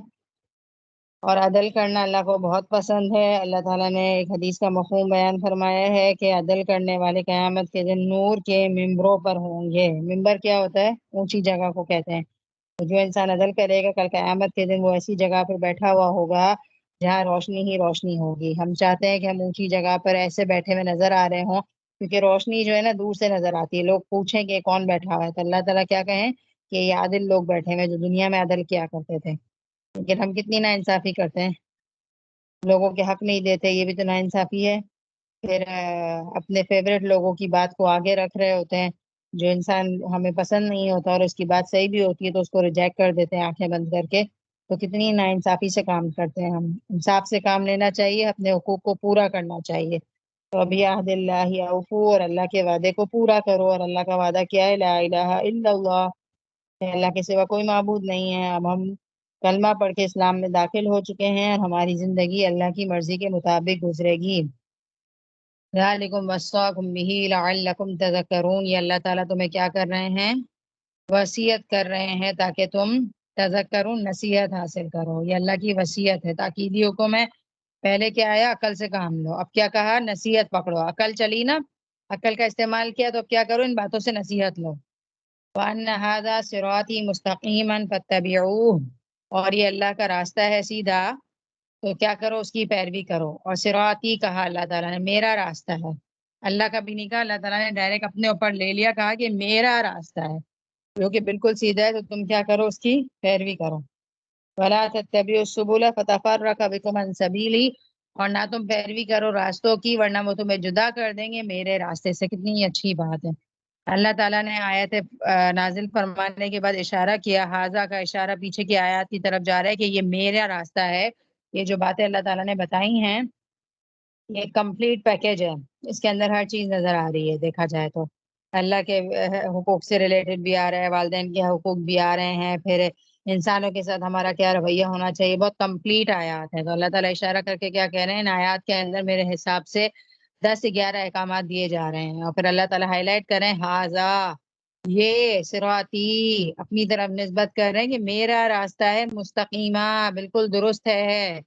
اور عدل کرنا اللہ کو بہت پسند ہے. اللہ تعالیٰ نے ایک حدیث کا مفہوم بیان فرمایا ہے کہ عدل کرنے والے قیامت کے دن نور کے ممبروں پر ہوں گے. ممبر کیا ہوتا ہے؟ اونچی جگہ کو کہتے ہیں. تو جو انسان عدل کرے گا کل قیامت کے دن وہ ایسی جگہ پر بیٹھا ہوا ہوگا جہاں روشنی ہی روشنی ہوگی. ہم چاہتے ہیں کہ ہم اونچی جگہ پر ایسے بیٹھے ہوئے نظر آ رہے ہوں کیونکہ روشنی جو ہے نا دور سے نظر آتی ہے. لوگ پوچھیں کہ کون بیٹھا ہوا ہے تو اللہ تعالیٰ کیا کہیں کہ یہ عادل لوگ بیٹھے ہوئے جو دنیا میں عدل کیا کرتے تھے. لیکن ہم کتنی ناانصافی کرتے ہیں, لوگوں کے حق نہیں دیتے, یہ بھی تو ناانصافی ہے. پھر اپنے فیوریٹ لوگوں کی بات کو آگے رکھ رہے ہوتے ہیں. جو انسان ہمیں پسند نہیں ہوتا اور اس کی بات صحیح بھی ہوتی ہے تو اس کو ریجیکٹ کر دیتے ہیں آنکھیں بند کر کے. تو کتنی ناانصافی سے کام کرتے ہیں ہم. انصاف سے کام لینا چاہیے, اپنے حقوق کو پورا کرنا چاہیے. تو ابھی عہد اللہ اوفو, اور اللہ کے وعدے کو پورا کرو. اور اللہ کا وعدہ کیا ہے؟ لا الہ الا اللہ, اللہ کے سوا کوئی معبود نہیں ہے. اب ہم کلمہ پڑھ کے اسلام میں داخل ہو چکے ہیں اور ہماری زندگی اللہ کی مرضی کے مطابق گزرے گی. ذالکم وصاکم بہ لعلکم تذکرون, یہ اللہ تعالیٰ تمہیں کیا کر رہے ہیں؟ وصیت کر رہے ہیں تاکہ تم تذکرون, نصیحت حاصل کرو. یہ اللہ کی وصیت ہے, تاکیدی حکم ہے. پہلے کیا آیا؟ عقل سے کام لو. اب کیا کہا؟ نصیحت پکڑو. عقل چلی نا, عقل کا استعمال کیا, تو اب کیا کرو؟ ان باتوں سے نصیحت لو. وَأَنَّ هَذَا صِرَاطِي مُسْتَقِيمًا فَاتَّبِعُوهُ, اور یہ اللہ کا راستہ ہے سیدھا, تو کیا کرو؟ اس کی پیروی کرو. اور صراطی کہا اللہ تعالیٰ نے, میرا راستہ ہے. اللہ کا بھی نہیں کہا, اللہ تعالیٰ نے ڈائریکٹ اپنے اوپر لے لیا, کہا کہ میرا راستہ ہے جو کہ بالکل سیدھا ہے, تو تم کیا کرو؟ اس کی پیروی کرو. وَلَا تَتَّبِعُوا السُّبُلَ فَتَفَرَّقَ بِكُمْ عَنْ سَبِيلِهِ, اور نہ تم پیروی کرو راستوں کی ورنہ وہ تمہیں جدا کر دیں گے میرے راستے سے. کتنی اچھی بات ہے. اللہ تعالیٰ نے آیت نازل فرمانے کے بعد اشارہ کیا, حاضہ کا اشارہ پیچھے کی آیات کی طرف جا رہا ہے کہ یہ میرا راستہ ہے. یہ جو باتیں اللہ تعالیٰ نے بتائی ہیں یہ کمپلیٹ پیکج ہے, اس کے اندر ہر چیز نظر آ رہی ہے. دیکھا جائے تو اللہ کے حقوق سے ریلیٹڈ بھی آ رہا ہے, والدین کے حقوق بھی آ رہے ہیں, پھر انسانوں کے ساتھ ہمارا کیا رویہ ہونا چاہیے. بہت کمپلیٹ آیات ہے. تو اللہ تعالیٰ اشارہ کر کے کیا کہہ رہے ہیں؟ ان آیات کے اندر میرے حساب سے 10-11 احکامات دیے جا رہے ہیں. اور پھر اللہ تعالیٰ ہائی لائٹ کریں حاضہ, یہ صراطی اپنی طرف نسبت کر رہے ہیں کہ میرا راستہ ہے مستقیمہ, بالکل درست ہے.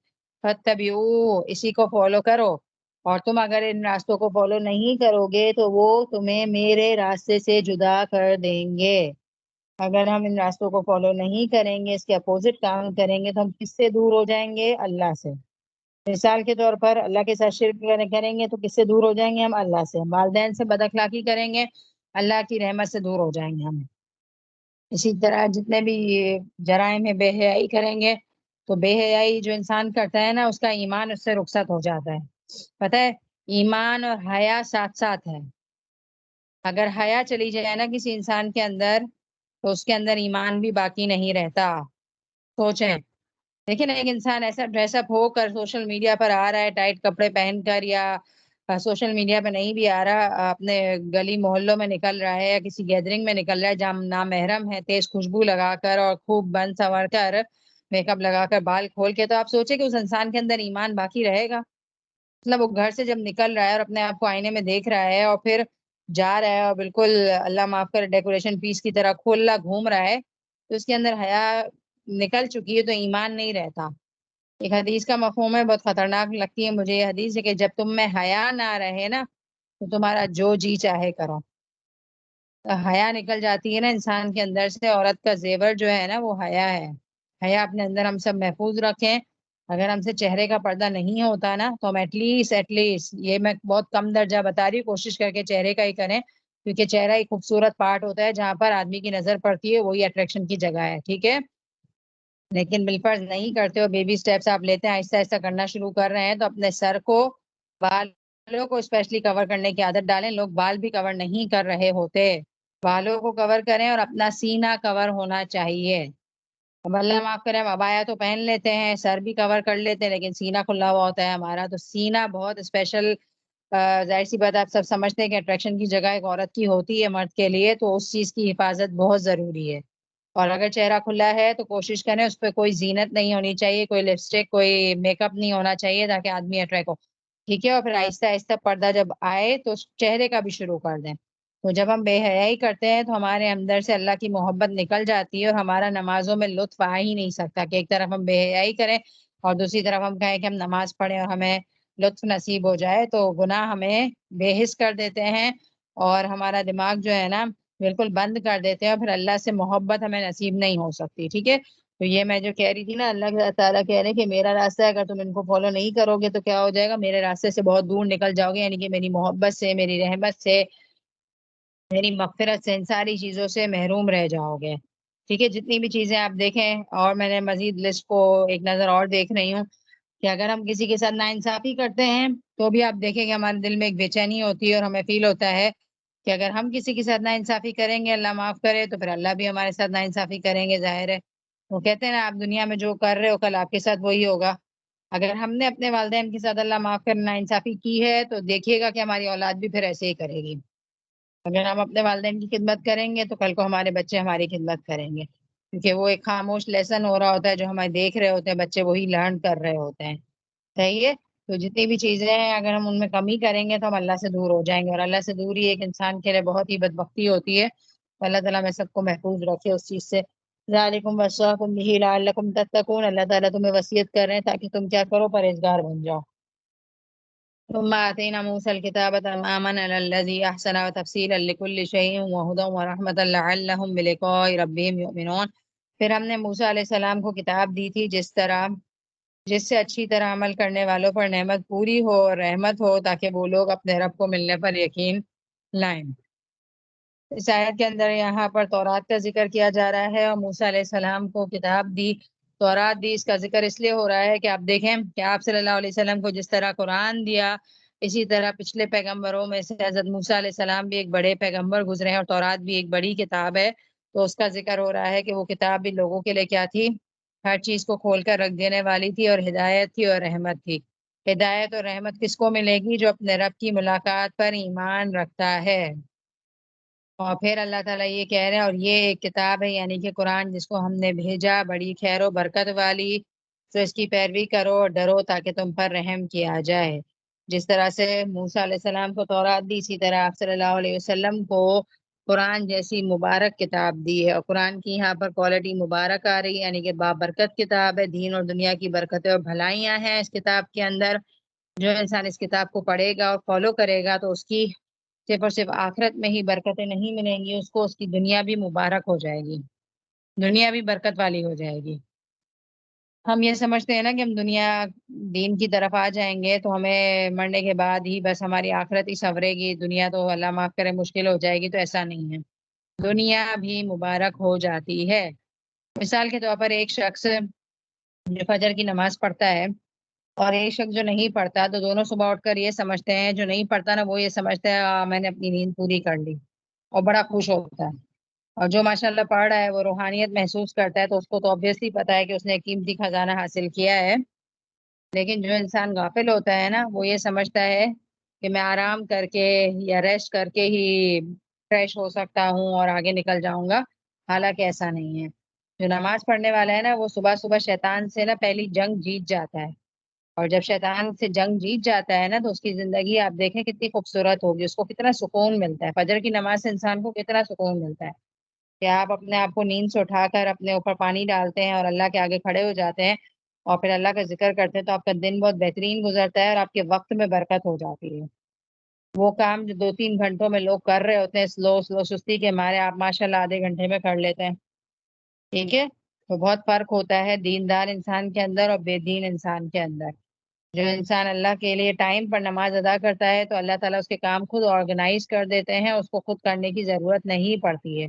فتبعوہ, اسی کو فالو کرو. اور تم اگر ان راستوں کو فالو نہیں کرو گے تو وہ تمہیں میرے راستے سے جدا کر دیں گے. اگر ہم ان راستوں کو فالو نہیں کریں گے, اس کے اپوزٹ کام کریں گے, تو ہم کس سے دور ہو جائیں گے؟ اللہ سے. مثال کے طور پر اللہ کے ساتھ شرک کریں گے تو کس سے دور ہو جائیں گے؟ ہم اللہ سے. والدین سے بد اخلاقی کریں گے, اللہ کی رحمت سے دور ہو جائیں گے ہم. اسی طرح جتنے بھی جرائم میں بے حیائی کریں گے, تو بے حیائی جو انسان کرتا ہے نا اس کا ایمان اس سے رخصت ہو جاتا ہے. پتہ ہے ایمان اور حیا ساتھ ساتھ ہے. اگر حیا چلی جائے نا کسی انسان کے اندر تو اس کے اندر ایمان بھی باقی نہیں رہتا. سوچیں, لیکن ایک انسان ایسا ڈریس اپ ہو کر سوشل میڈیا پر آ رہا ہے, ٹائٹ کپڑے پہن کر, یا سوشل میڈیا پہ نہیں بھی آ رہا, اپنے گلی محلوں میں نکل رہا ہے یا کسی گیدرنگ میں نکل رہا ہے جہاں نامحرم ہے, تیز خوشبو لگا کر اور خوب بن سنور کر, میک اپ لگا کر, بال کھول کے, تو آپ سوچیں کہ اس انسان کے اندر ایمان باقی رہے گا؟ مطلب وہ گھر سے جب نکل رہا ہے اور اپنے آپ کو آئینے میں دیکھ رہا ہے اور پھر جا رہا ہے اور بالکل اللہ معاف کر ڈیکوریشن پیس کی طرح کھلا گھوم رہا ہے, تو اس کے اندر حیا نکل چکی ہے, تو ایمان نہیں رہتا. ایک حدیث کا مفہوم ہے, بہت خطرناک لگتی ہے مجھے یہ حدیث, ہے کہ جب تم میں حیا نہ رہے نا تو تمہارا جو جی چاہے کرو. حیا نکل جاتی ہے نا انسان کے اندر سے. عورت کا زیور جو ہے نا وہ حیا ہے. حیا اپنے اندر ہم سب محفوظ رکھیں. اگر ہم سے چہرے کا پردہ نہیں ہوتا نا تو ہم ایٹ لیسٹ یہ میں بہت کم درجہ بتا رہی ہوں, کوشش کر کے چہرے کا ہی کریں, کیونکہ چہرہ ایک خوبصورت پارٹ ہوتا ہے جہاں پر آدمی کی نظر پڑتی ہے, وہی اٹریکشن کی جگہ ہے. ٹھیک ہے, لیکن بالفرض نہیں کرتے ہو, بیبی سٹیپس آپ لیتے ہیں, آہستہ آہستہ کرنا شروع کر رہے ہیں, تو اپنے سر کو, بالوں کو اسپیشلی کور کرنے کی عادت ڈالیں. لوگ بال بھی کور نہیں کر رہے ہوتے, بالوں کو کور کریں, اور اپنا سینہ کور ہونا چاہیے. اب اللہ معاف کرے, ہم عبایا تو پہن لیتے ہیں, سر بھی کور کر لیتے ہیں, لیکن سینہ کھلا ہوا ہوتا ہے ہمارا, تو سینہ بہت اسپیشل, ظاہر سی بات آپ سب سمجھتے ہیں کہ اٹریکشن کی جگہ ایک عورت کی ہوتی ہے مرد کے لیے, تو اس چیز کی حفاظت بہت ضروری ہے. اور اگر چہرہ کھلا ہے تو کوشش کریں اس پہ کوئی زینت نہیں ہونی چاہیے, کوئی لپسٹک, کوئی میک اپ نہیں ہونا چاہیے, تاکہ آدمی اٹریکٹ ہو. ٹھیک ہے, اور پھر آہستہ آہستہ پردہ جب آئے تو چہرے کا بھی شروع کر دیں. تو جب ہم بے حیائی کرتے ہیں تو ہمارے اندر سے اللہ کی محبت نکل جاتی ہے اور ہمارا نمازوں میں لطف آ ہی نہیں سکتا کہ ایک طرف ہم بے حیائی کریں اور دوسری طرف ہم کہیں کہ ہم نماز پڑھیں اور ہمیں لطف نصیب ہو جائے. تو گناہ ہمیں بے حس کر دیتے ہیں اور ہمارا دماغ جو ہے نا بالکل بند کر دیتے ہیں اور پھر اللہ سے محبت ہمیں نصیب نہیں ہو سکتی. ٹھیک ہے. تو یہ میں جو کہہ رہی تھی نا, اللہ تعالیٰ کہہ رہے ہیں کہ میرا راستہ ہے, اگر تم ان کو فالو نہیں کرو گے تو کیا ہو جائے گا, میرے راستے سے بہت دور نکل جاؤ گے, یعنی کہ میری محبت سے, میری رحمت سے, میری مغفرت سے, ان ساری چیزوں سے محروم رہ جاؤ گے. ٹھیک ہے. جتنی بھی چیزیں آپ دیکھیں, اور میں نے مزید لسٹ کو ایک نظر اور دیکھ رہی ہوں کہ اگر ہم کسی کے ساتھ ناانصافی کرتے ہیں تو بھی آپ دیکھیں کہ ہمارے دل میں ایک بے چینی ہوتی ہے اور ہمیں فیل ہوتا ہے کہ اگر ہم کسی کے ساتھ ناانصافی کریں گے, اللہ معاف کرے, تو پھر اللہ بھی ہمارے ساتھ ناانصافی کریں گے. ظاہر ہے, وہ کہتے ہیں نا, آپ دنیا میں جو کر رہے ہو کل آپ کے ساتھ وہی ہوگا. اگر ہم نے اپنے والدین کے ساتھ اللہ معاف کر ناانصافی کی ہے تو دیکھیے گا کہ ہماری اولاد بھی پھر ایسے ہی کرے گی. اگر ہم اپنے والدین کی خدمت کریں گے تو کل کو ہمارے بچے ہماری خدمت کریں گے, کیونکہ وہ ایک خاموش لیسن ہو رہا ہوتا ہے جو ہمیں دیکھ رہے ہوتے ہیں, بچے وہی لرن کر رہے ہوتے ہیں. صحیح ہے. تو جتنی بھی چیزیں ہیں اگر ہم ان میں کمی کریں گے تو ہم اللہ سے دور ہو جائیں گے, اور اللہ سے دوری ایک انسان کے لیے بہت ہی بدبختی ہوتی ہے. تو اللہ تعالیٰ میں سب کو محفوظ رکھے اس چیز سے. ذالکم وصاکم بہ لعلکم تتقون, اللہ تعالیٰ تمہیں وصیت کر رہے ہیں تاکہ تم کیا کرو, پرہیزگار بن جاؤ. ثم آتينا موسى الكتاب تماما على الذي أحسن وتفصيلا لكل شيء وهدى ورحمة لعلهم بلقاء ربهم يؤمنون. پھر ہم نے موسیٰ علیہ السلام کو کتاب دی تھی جس سے اچھی طرح عمل کرنے والوں پر نعمت پوری ہو اور رحمت ہو, تاکہ وہ لوگ اپنے رب کو ملنے پر یقین لائیں. اس آیت کے اندر یہاں پر تورات کا ذکر کیا جا رہا ہے اور موسیٰ علیہ السلام کو کتاب دی, تورات دی. اس کا ذکر اس لیے ہو رہا ہے کہ آپ دیکھیں کہ آپ صلی اللہ علیہ وسلم کو جس طرح قرآن دیا, اسی طرح پچھلے پیغمبروں میں سے حضرت موسیٰ علیہ السلام بھی ایک بڑے پیغمبر گزرے ہیں, اور تورات بھی ایک بڑی کتاب ہے. تو اس کا ذکر ہو رہا ہے کہ وہ کتاب بھی لوگوں کے لیے کیا تھی, ہر چیز کو کھول کر رکھ دینے والی تھی, اور ہدایت تھی اور رحمت تھی. ہدایت اور رحمت کس کو ملے گی؟ جو اپنے رب کی ملاقات پر ایمان رکھتا ہے. اور پھر اللہ تعالیٰ یہ کہہ رہے ہیں, اور یہ ایک کتاب ہے یعنی کہ قرآن, جس کو ہم نے بھیجا, بڑی خیر و برکت والی, تو اس کی پیروی کرو اور ڈرو تاکہ تم پر رحم کیا جائے. جس طرح سے موسیٰ علیہ السلام کو تورات دی, اسی طرح آپ صلی اللہ علیہ وسلم کو قرآن جیسی مبارک کتاب دی ہے. اور قرآن کی یہاں پر کوالٹی مبارک آ رہی ہے, یعنی کہ بابرکت کتاب ہے. دین اور دنیا کی برکتیں اور بھلائیاں ہیں اس کتاب کے اندر. جو انسان اس کتاب کو پڑھے گا اور فالو کرے گا تو اس کی صرف اور صرف آخرت میں ہی برکتیں نہیں ملیں گی, اس کو اس کی دنیا بھی مبارک ہو جائے گی, دنیا بھی برکت والی ہو جائے گی. ہم یہ سمجھتے ہیں نا کہ ہم دنیا دین کی طرف آ جائیں گے تو ہمیں مرنے کے بعد ہی بس ہماری آخرت ہی سنورے گی, دنیا تو اللہ معاف کرے مشکل ہو جائے گی. تو ایسا نہیں ہے, دنیا بھی مبارک ہو جاتی ہے. مثال کے طور پر ایک شخص جو فجر کی نماز پڑھتا ہے اور ایک شخص جو نہیں پڑھتا, تو دونوں صبح اٹھ کر یہ سمجھتے ہیں, جو نہیں پڑھتا نا وہ یہ سمجھتا ہے میں نے اپنی نیند پوری کر لی, اور بڑا خوش ہوتا ہے. اور جو ماشاءاللہ پڑھ رہا ہے وہ روحانیت محسوس کرتا ہے, تو اس کو تو obviously پتا ہے کہ اس نے ایک قیمتی خزانہ حاصل کیا ہے. لیکن جو انسان غافل ہوتا ہے نا, وہ یہ سمجھتا ہے کہ میں آرام کر کے یا ریسٹ کر کے ہی فریش ہو سکتا ہوں اور آگے نکل جاؤں گا. حالانکہ ایسا نہیں ہے. جو نماز پڑھنے والا ہے نا, وہ صبح صبح شیطان سے نا پہلی جنگ جیت جاتا ہے. اور جب شیطان سے جنگ جیت جاتا ہے نا, تو اس کی زندگی آپ دیکھیں کتنی خوبصورت ہوگی, اس کو کتنا سکون ملتا ہے. فجر کی نماز سے انسان کو کتنا سکون ملتا ہے کہ آپ اپنے آپ کو نیند سے اٹھا کر اپنے اوپر پانی ڈالتے ہیں اور اللہ کے آگے کھڑے ہو جاتے ہیں اور پھر اللہ کا ذکر کرتے ہیں, تو آپ کا دن بہت بہترین گزرتا ہے اور آپ کے وقت میں برکت ہو جاتی ہے. وہ کام جو 2-3 گھنٹوں میں لوگ کر رہے ہوتے ہیں سلو سستی کے مارے, آپ ماشاءاللہ آدھے گھنٹے میں کر لیتے ہیں. ٹھیک ہے. تو بہت فرق ہوتا ہے دیندار انسان کے اندر اور بے دین انسان کے اندر. جو انسان اللہ کے لیے ٹائم پر نماز ادا کرتا ہے تو اللہ تعالیٰ اس کے کام خود آرگنائز کر دیتے ہیں, اس کو خود کرنے کی ضرورت نہیں پڑتی ہے.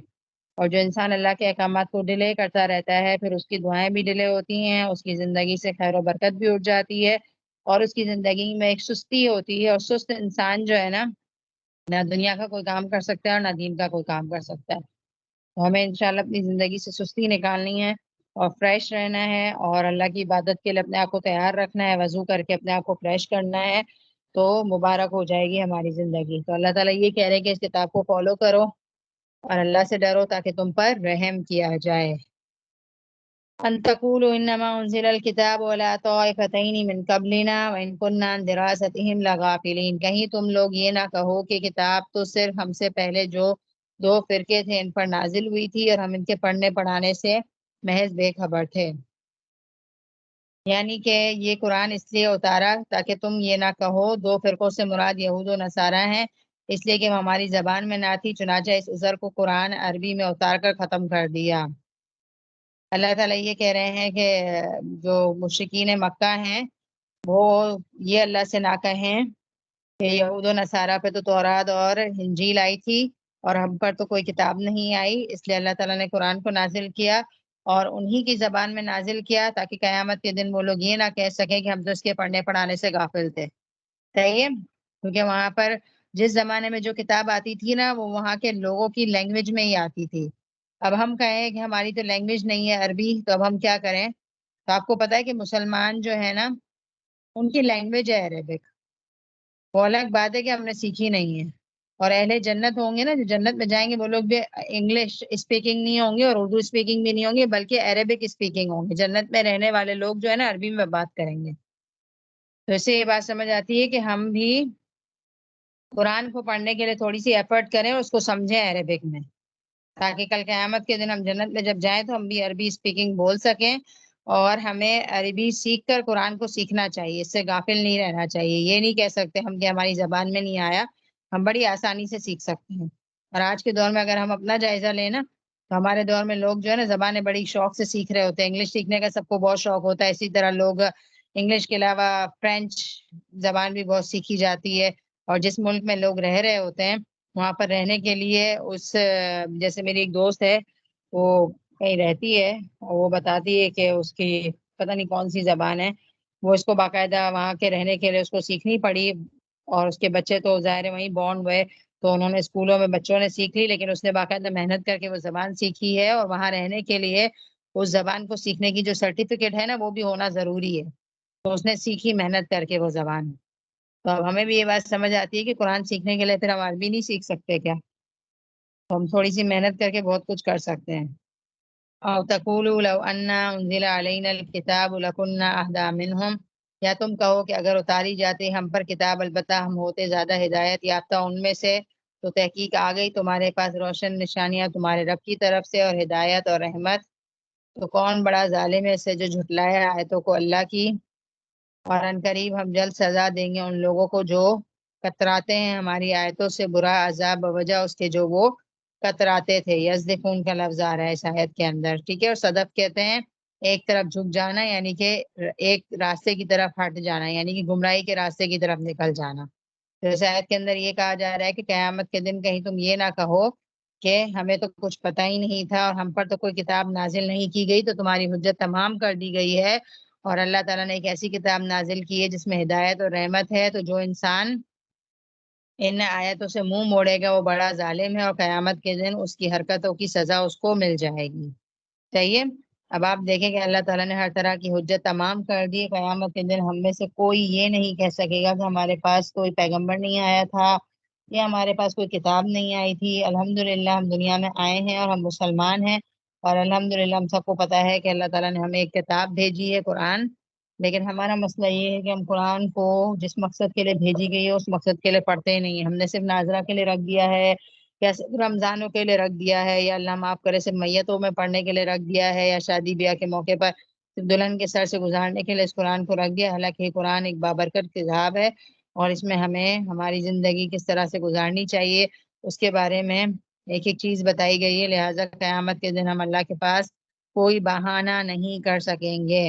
اور جو انسان اللہ کے احکامات کو ڈیلے کرتا رہتا ہے, پھر اس کی دعائیں بھی ڈیلے ہوتی ہیں, اس کی زندگی سے خیر و برکت بھی اٹھ جاتی ہے, اور اس کی زندگی میں ایک سستی ہوتی ہے. اور سست انسان جو ہے نا, نہ دنیا کا کوئی کام کر سکتا ہے اور نہ دین کا کوئی کام کر سکتا ہے. تو ہمیں انشاءاللہ اپنی زندگی سے سستی نکالنی ہے اور فریش رہنا ہے, اور اللہ کی عبادت کے لیے اپنے آپ کو تیار رکھنا ہے, وضو کر کے اپنے آپ کو فریش کرنا ہے, تو مبارک ہو جائے گی ہماری زندگی. تو اللہ تعالیٰ یہ کہہ رہے ہیں کہ اس کتاب کو فالو کرو اور اللہ سے ڈرو تاکہ تم پر رحم کیا جائے. ان تقولوا انما انزل الكتاب ولا طائفتين من قبلنا وان كنا عن دراستهم لغافلين، کہیں تم لوگ یہ نہ کہو کہ کتاب تو صرف ہم سے پہلے جو دو فرقے تھے ان پر نازل ہوئی تھی اور ہم ان کے پڑھنے پڑھانے سے محض بے خبر تھے۔ یعنی کہ یہ قرآن اس لیے اتارا تاکہ تم یہ نہ کہو دو فرقوں سے مراد یہود و نصارہ ہیں، اس لیے کہ وہ ہماری زبان میں نہ تھی، چنانچہ اس عذر کو قرآن عربی میں اتار کر ختم کر دیا۔ اللہ تعالیٰ یہ کہہ رہے ہیں کہ جو مشرکین مکہ ہیں وہ یہ اللہ سے نہ کہیں کہ یہود و نصارہ پہ تو تورات اور انجیل آئی تھی اور ہم پر تو کوئی کتاب نہیں آئی، اس لیے اللہ تعالیٰ نے قرآن کو نازل کیا اور انہی کی زبان میں نازل کیا تاکہ قیامت کے دن وہ لوگ یہ نہ کہہ سکیں کہ ہم تو اس کے پڑھنے پڑھانے سے غافل تھے۔ صحیح ہے، کیونکہ وہاں پر جس زمانے میں جو کتاب آتی تھی نا وہ وہاں کے لوگوں کی لینگویج میں ہی آتی تھی۔ اب ہم کہیں کہ ہماری تو لینگویج نہیں ہے عربی، تو اب ہم کیا کریں؟ تو آپ کو پتا ہے کہ مسلمان جو ہے نا ان کی لینگویج ہے عربک، وہ الگ بات ہے کہ ہم نے سیکھی نہیں ہے۔ اور اہل جنت ہوں گے نا جو جنت میں جائیں گے وہ لوگ بھی انگلش اسپیکنگ نہیں ہوں گے اور اردو اسپیکنگ بھی نہیں ہوں گے بلکہ عربک اسپیکنگ ہوں گے۔ جنت میں رہنے والے لوگ جو ہے نا عربی میں بات کریں گے۔ تو اس سے یہ بات سمجھ آتی ہے کہ ہم بھی قرآن کو پڑھنے کے لیے تھوڑی سی ایفرٹ کریں اور اس کو سمجھیں عربک میں، تاکہ کل قیامت کے دن ہم جنت میں جب جائیں تو ہم بھی عربی اسپیکنگ بول سکیں۔ اور ہمیں عربی سیکھ کر قرآن کو سیکھنا چاہیے، اس سے غافل نہیں رہنا چاہیے۔ یہ نہیں کہہ سکتے ہم کہ ہماری زبان میں نہیں آیا، ہم بڑی آسانی سے سیکھ سکتے ہیں۔ اور آج کے دور میں اگر ہم اپنا جائزہ لیں نا تو ہمارے دور میں لوگ جو ہے نا زبانیں بڑی شوق سے سیکھ رہے ہوتے ہیں۔ انگلش سیکھنے کا سب کو بہت شوق ہوتا ہے، اسی طرح لوگ انگلش کے علاوہ فرینچ زبان بھی بہت سیکھی جاتی ہے۔ اور جس ملک میں لوگ رہ رہے ہوتے ہیں وہاں پر رہنے کے لیے جیسے میری ایک دوست ہے وہ کہیں رہتی ہے اور وہ بتاتی ہے کہ اس کی پتہ نہیں کون سی زبان ہے، وہ اس کو باقاعدہ وہاں کے رہنے کے لیے اس کو سیکھنی پڑی۔ اور اس کے بچے تو ظاہر ہے وہیں بورن ہوئے تو انہوں نے اسکولوں میں بچوں نے سیکھ لی، لیکن اس نے باقاعدہ محنت کر کے وہ زبان سیکھی ہے اور وہاں رہنے کے لیے اس زبان کو سیکھنے کی جو سرٹیفکیٹ ہے نا وہ بھی ہونا ضروری ہے، تو اس نے سیکھی محنت کر کے وہ زبان۔ تو اب ہمیں بھی یہ بات سمجھ آتی ہے کہ قرآن سیکھنے کے لیے پھر ہم عربی نہیں سیکھ سکتے کیا؟ تو ہم تھوڑی سی محنت کر کے بہت کچھ کر سکتے ہیں۔ او تقولوا لو ان انزل علينا الكتاب لكنا اهدى منهم، یا تم کہو کہ اگر اتاری جاتی ہم پر کتاب البتہ ہم ہوتے زیادہ ہدایت یافتہ ان میں سے، تو تحقیق آ گئی تمہارے پاس روشن نشانیاں تمہارے رب کی طرف سے اور ہدایت اور رحمت، تو کون بڑا ظالم ہے سے جو جھٹلایا آیتوں کو اللہ کی۔ اور ان قریب ہم جلد سزا دیں گے ان لوگوں کو جو کتراتے ہیں ہماری آیتوں سے، برا عذاب بوجہ اس کے جو وہ کتراتے تھے۔ یزدفون کا لفظ آ رہا ہے اس آیت کے اندر، ٹھیک ہے۔ اور صدف کہتے ہیں ایک طرف جھک جانا، یعنی کہ ایک راستے کی طرف ہٹ جانا، یعنی کہ گمراہی کے راستے کی طرف نکل جانا۔ تو اس آیت کے اندر یہ کہا جا رہا ہے کہ قیامت کے دن کہیں تم یہ نہ کہو کہ ہمیں تو کچھ پتہ ہی نہیں تھا اور ہم پر تو کوئی کتاب نازل نہیں کی گئی، تو تمہاری حجت تمام کر دی گئی ہے۔ اور اللہ تعالیٰ نے ایک ایسی کتاب نازل کی ہے جس میں ہدایت اور رحمت ہے، تو جو انسان ان آیتوں سے منہ موڑے گا وہ بڑا ظالم ہے اور قیامت کے دن اس کی حرکتوں کی سزا اس کو مل جائے گی۔ صحیح ہے، اب آپ دیکھیں کہ اللہ تعالیٰ نے ہر طرح کی حجت تمام کر دی۔ قیامت کے دن ہم میں سے کوئی یہ نہیں کہہ سکے گا کہ ہمارے پاس کوئی پیغمبر نہیں آیا تھا یا ہمارے پاس کوئی کتاب نہیں آئی تھی۔ الحمدللہ ہم دنیا میں آئے ہیں اور ہم مسلمان ہیں، اور الحمدللہ ہم سب کو پتہ ہے کہ اللہ تعالیٰ نے ہمیں ایک کتاب بھیجی ہے قرآن۔ لیکن ہمارا مسئلہ یہ ہے کہ ہم قرآن کو جس مقصد کے لیے بھیجی گئی ہے اس مقصد کے لیے پڑھتے ہی نہیں ہیں۔ ہم نے صرف ناظرہ کے لیے رکھ دیا ہے، یا صرف رمضانوں کے لیے رکھ دیا ہے، یا اللہ معاف کرے صرف میتوں میں پڑھنے کے لیے رکھ دیا ہے، یا شادی بیاہ کے موقع پر صرف دلہن کے سر سے گزارنے کے لیے اس قرآن کو رکھ دیا۔ حالانکہ یہ قرآن ایک بابرکت کتاب ہے اور اس میں ہمیں ہماری زندگی کس طرح سے گزارنی چاہیے اس کے بارے میں ایک ایک چیز بتائی گئی ہے۔ لہٰذا قیامت کے دن ہم اللہ کے پاس کوئی بہانہ نہیں کر سکیں گے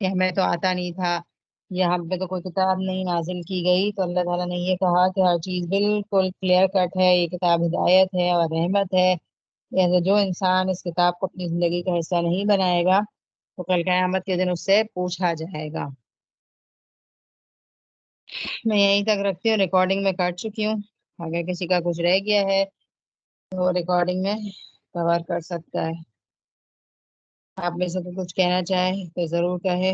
کہ ہمیں تو آتا نہیں تھا یا ہم پہ تو کوئی کتاب نہیں نازل کی گئی۔ تو اللہ تعالیٰ نے یہ کہا کہ ہر چیز بالکل کلیئر کٹ ہے، یہ کتاب ہدایت ہے اور رحمت ہے۔ لہٰذا جو انسان اس کتاب کو اپنی زندگی کا حصہ نہیں بنائے گا تو کل قیامت کے دن اس سے پوچھا جائے گا۔ میں یہیں تک رکھتی ہوں، ریکارڈنگ میں کر چکی ہوں، اگر کسی کا کچھ رہ گیا ہے تو ریکارڈنگ میں کور کر سکتا ہے۔ آپ میں سے کچھ کہنا چاہے تو ضرور کہے۔